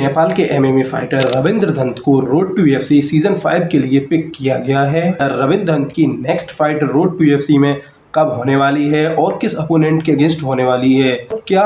नेपाल के MMA fighter Ravindra Dutt को road to UFC season 5 के लिए पिक किया गया है। रविंद्र दत्त की next fight road to UFC में कब होने वाली है और किस अपोनेंट के अगेंस्ट होने वाली है, क्या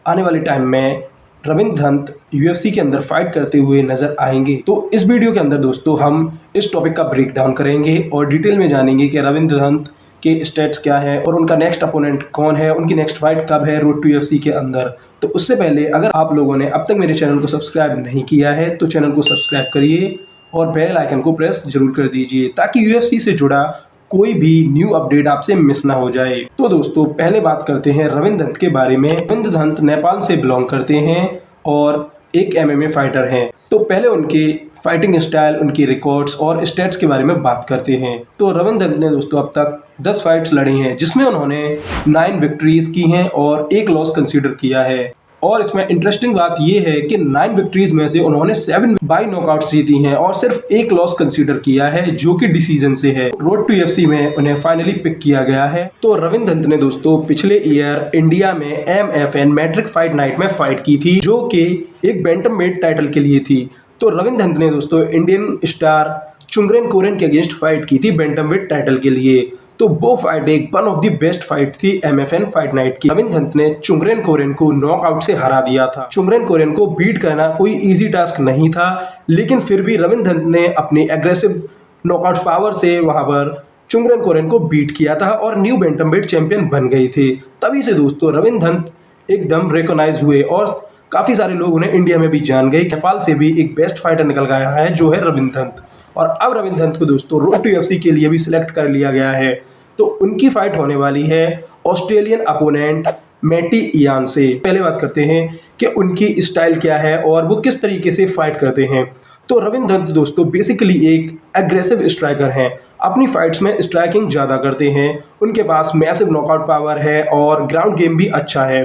आने वाले टाइम में रविंद्र दत्त यूएफसी के अंदर फाइट करते हुए नजर आएंगे। तो इस वीडियो के अंदर दोस्तों हम इस टॉपिक का ब्रेक डाउन करेंगे और डिटेल में जानेंगे कि रविंद्र दत्त के स्टेट्स क्या है और उनका नेक्स्ट अपोनेंट कौन है, उनकी नेक्स्ट फाइट कब है रोड टू यूएफसी के अंदर। तो उससे पहले अगर आप लोगों ने अब तक मेरे चैनल को सब्सक्राइब नहीं किया है तो चैनल को सब्सक्राइब करिए और बेल आइकन को प्रेस जरूर कर दीजिए ताकि यूएफसी से जुड़ा कोई भी न्यू अपडेट आपसे मिस ना हो जाए। तो दोस्तों पहले बात करते हैं रविंद्र दत्त के बारे में। रविंद्र दत्त नेपाल से बिलोंग करते हैं और एक एमएमए फाइटर हैं। तो पहले उनके फाइटिंग स्टाइल, उनकी रिकॉर्ड्स और स्टेट्स के बारे में बात करते हैं। तो रविंद्र दत्त ने दोस्तों अब तक 10 फाइट्स लड़ी हैं जिसमें उन्होंने 9 विक्ट्रीज की हैं और 1 लॉस कंसीडर किया है। और इसमें इंटरेस्टिंग बात यह है कि 9 विक्ट्रीज में से उन्होंने 7 बाय नॉकआउट्स जीती हैं और सिर्फ 1 लॉस कंसीडर किया है जो कि डिसीजन से है। रोड टू यूएफसी में उन्हें फाइनली पिक किया गया है। तो रविंद्र दत्त ने दोस्तों पिछले ईयर इंडिया में एमएफएन मैट्रिक फाइट नाइट में फाइट की थी जो कि एक बैंटमवेट टाइटल के लिए थी। तो रविंद्र दत्त ने दोस्तों इंडियन स्टार चुंगरेन कोरेन के अगेंस्ट फाइट की थी बैंटमवेट टाइटल के लिए। तो वो फाइट एक one of the best fight थी एमएफएन फाइट नाइट की। रविंद्र दत्त ने चुंगरेन कोरेन को नॉकआउट से हरा दिया था। चुंगरेन कोरेन को बीट करना कोई इजी टास्क नहीं था, लेकिन फिर भी रविंद्र दत्त ने अपनी एग्रेसिव नॉकआउट पावर से वहां पर चुंगरेन कोरेन को बीट किया था और न्यू बैंटमवेट चैंपियन बन गए थे। तभी से दोस्तों रविंद्र दत्त एकदम रिकॉग्नाइज हुए और काफी सारे लोग उन्हें इंडिया में भी जान गए। नेपाल से भी एक बेस्ट फाइटर निकल गया है जो है रविंद्र दत्त। और अब रविंद्र दत्त को दोस्तों रोड टू यूएफसी के लिए भी सिलेक्ट कर लिया गया है। तो उनकी फाइट होने वाली है ऑस्ट्रेलियन अपोनेंट मैटी इयान से। पहले बात करते हैं कि उनकी स्टाइल क्या है और वो किस तरीके से फाइट करते हैं। तो रविंद्र दत्त दोस्तों बेसिकली एक एग्रेसिव स्ट्राइकर हैं। अपनी फाइट्स में स्ट्राइकिंग ज़्यादा करते हैं, उनके पास मैसिव नॉकआउट पावर है और ग्राउंड गेम भी अच्छा है।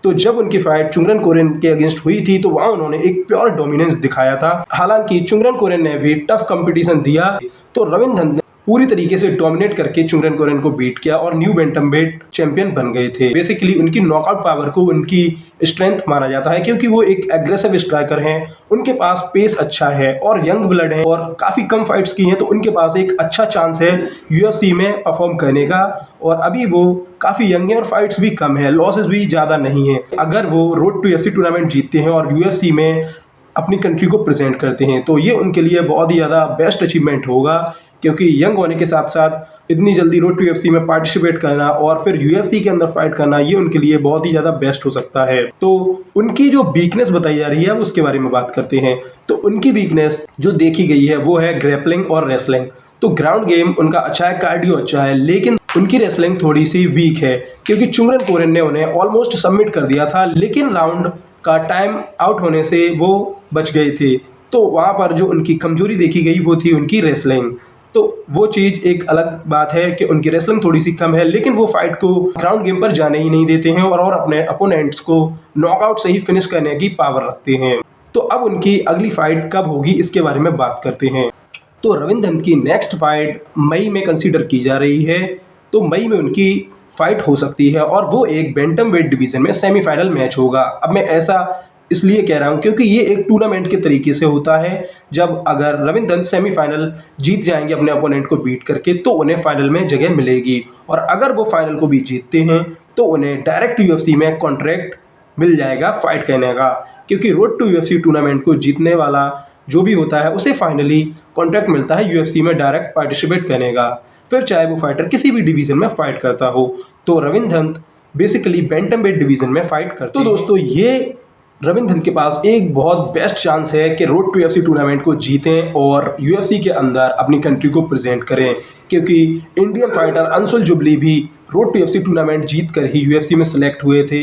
तो जब उनकी फाइट चुंगरेन कोरेन के अगेंस्ट हुई थी तो वहां उन्होंने एक प्योर डोमिनेंस दिखाया था। हालांकि चुंगरेन कोरेन ने भी टफ कंपटीशन दिया तो रविंद्र दत्त ने पूरी तरीके से डोमिनेट करके चुंगरेन कोरेन को बीट किया और न्यू बैंटमवेट चैंपियन बन गए थे। बेसिकली उनकी नॉकआउट पावर को उनकी स्ट्रेंथ माना जाता है क्योंकि वो एक एग्रेसिव स्ट्राइकर हैं। उनके पास पेस अच्छा है और यंग ब्लड है और काफी कम फाइट्स की हैं, तो उनके पास एक अच्छा चांस है यूएफसी में परफॉर्म करने का। और अभी वो काफी यंग है और फाइट्स भी कम है, लॉसेस भी ज्यादा नहीं है। अगर वो रोड टू यूएफसी टूर्नामेंट जीतते हैं और यूएफसी में अपनी कंट्री को प्रेजेंट करते हैं तो ये उनके लिए बहुत ही ज़्यादा बेस्ट अचीवमेंट होगा, क्योंकि यंग होने के साथ साथ इतनी जल्दी रोड टू यूएफसी में पार्टिसिपेट करना और फिर यूएफसी के अंदर फाइट करना ये उनके लिए बहुत ही ज़्यादा बेस्ट हो सकता है। तो उनकी जो वीकनेस बताई जा रही है उसके बारे में बात करते हैं। तो उनकी वीकनेस जो देखी गई है वो है ग्रैपलिंग और रेसलिंग। तो ग्राउंड गेम उनका अच्छा है, कार्डियो अच्छा है, लेकिन उनकी रेसलिंग थोड़ी सी वीक है क्योंकि चुंगरेन कोरेन ने उन्हें ऑलमोस्ट सबमिट कर दिया था, लेकिन राउंड का टाइम आउट होने से वो बच गए थे। तो वहाँ पर जो उनकी कमजोरी देखी गई वो थी उनकी रेसलिंग। तो वो चीज़ एक अलग बात है कि उनकी रेसलिंग थोड़ी सी कम है, लेकिन वो फाइट को ग्राउंड गेम पर जाने ही नहीं देते हैं और अपने अपोनेंट्स को नॉकआउट से ही फिनिश करने की पावर रखते हैं। तो अब उनकी अगली फाइट कब होगी इसके बारे में बात करते हैं। तो रविंद्र दत्त की नेक्स्ट फाइट मई में कंसीडर की जा रही है। तो मई में उनकी फाइट हो सकती है और वो एक बैंटमवेट डिवीजन में सेमीफाइनल मैच होगा। अब मैं ऐसा इसलिए कह रहा हूँ क्योंकि ये एक टूर्नामेंट के तरीके से होता है। जब अगर रविंद्र दत्त सेमीफाइनल जीत जाएंगे अपने अपोनेंट को बीट करके तो उन्हें फाइनल में जगह मिलेगी, और अगर वो फाइनल को भी जीतते हैं तो उन्हें डायरेक्ट यूएफसी में कॉन्ट्रैक्ट मिल जाएगा फाइट करने का, क्योंकि रोड टू यूएफसी टूर्नामेंट को जीतने वाला जो भी होता है उसे फाइनली कॉन्ट्रैक्ट मिलता है यूएफसी में डायरेक्ट पार्टिसिपेट करने का, फिर चाहे वो फाइटर किसी भी डिवीजन में फाइट करता हो। तो Ravindra Dutt basically bantamweight division में फाइट करते हैं। तो दोस्तों ये रविंद्र दत्त के पास एक बहुत बेस्ट चांस है कि रोड टू यूएफसी टूर्नामेंट को जीतें और यूएफसी के अंदर अपनी कंट्री को प्रेजेंट करें, क्योंकि इंडियन फाइटर अंशुल जुबली भी रोड टू यूएफसी टूर्नामेंट जीत कर ही यूएफसी में सिलेक्ट हुए थे।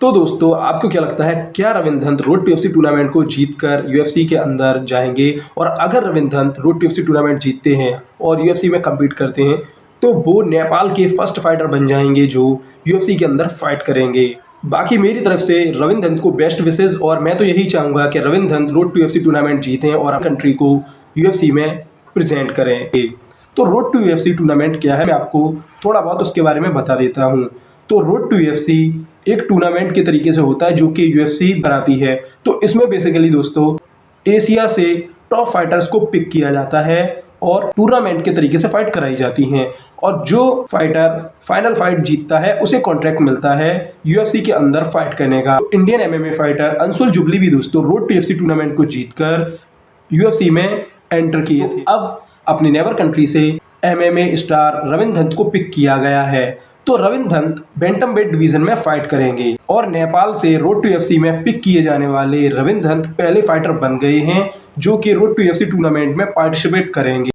तो दोस्तों आपको क्या लगता है, क्या Ravindra Dutt road to UFC tournament को जीतकर यूएफसी के अंदर जाएंगे? और अगर Ravindra Dutt road to UFC tournament जीतते हैं और यूएफसी में कम्पीट करते हैं तो वो नेपाल के फर्स्ट फाइटर बन जाएंगे जो यूएफसी के अंदर फाइट करेंगे। बाकी मेरी तरफ से रविंद्र दत्त को बेस्ट विशेस, और मैं तो यही चाहूँगा कि Ravindra Dutt road to UFC tournament जीतें और कंट्री को यूएफसी में प्रेजेंट करें। तो रोड टू यूएफसी टूर्नामेंट क्या है मैं आपको थोड़ा बहुत उसके बारे में बता देता हूँ। तो रोड टू यूएफसी एक टूर्नामेंट के तरीके से होता है जो कि यूएफसी बनाती है। तो इसमें बेसिकली दोस्तों एशिया से टॉप फाइटर्स को पिक किया जाता है और टूर्नामेंट के तरीके से फाइट कराई जाती हैं और जो फाइटर फाइनल फाइट जीतता है उसे कॉन्ट्रैक्ट मिलता है यूएफसी के अंदर फाइट करने का। तो Indian MMA fighter Anshul jubilee भी दोस्तों रोड टू यूएफसी टूर्नामेंट को जीतकर यूएफसी में एंटर किए थे। अब अपनी नेबर कंट्री से एमएमए स्टार रविंद्र धंत को पिक किया गया है। तो रविंद्र धंत बैंटम वेट डिवीजन में फाइट करेंगे और नेपाल से रोड टू यूएफसी में पिक किए जाने वाले रविंद्र धंत पहले फाइटर बन गए हैं जो कि रोड टू यूएफसी टूर्नामेंट में पार्टिसिपेट करेंगे।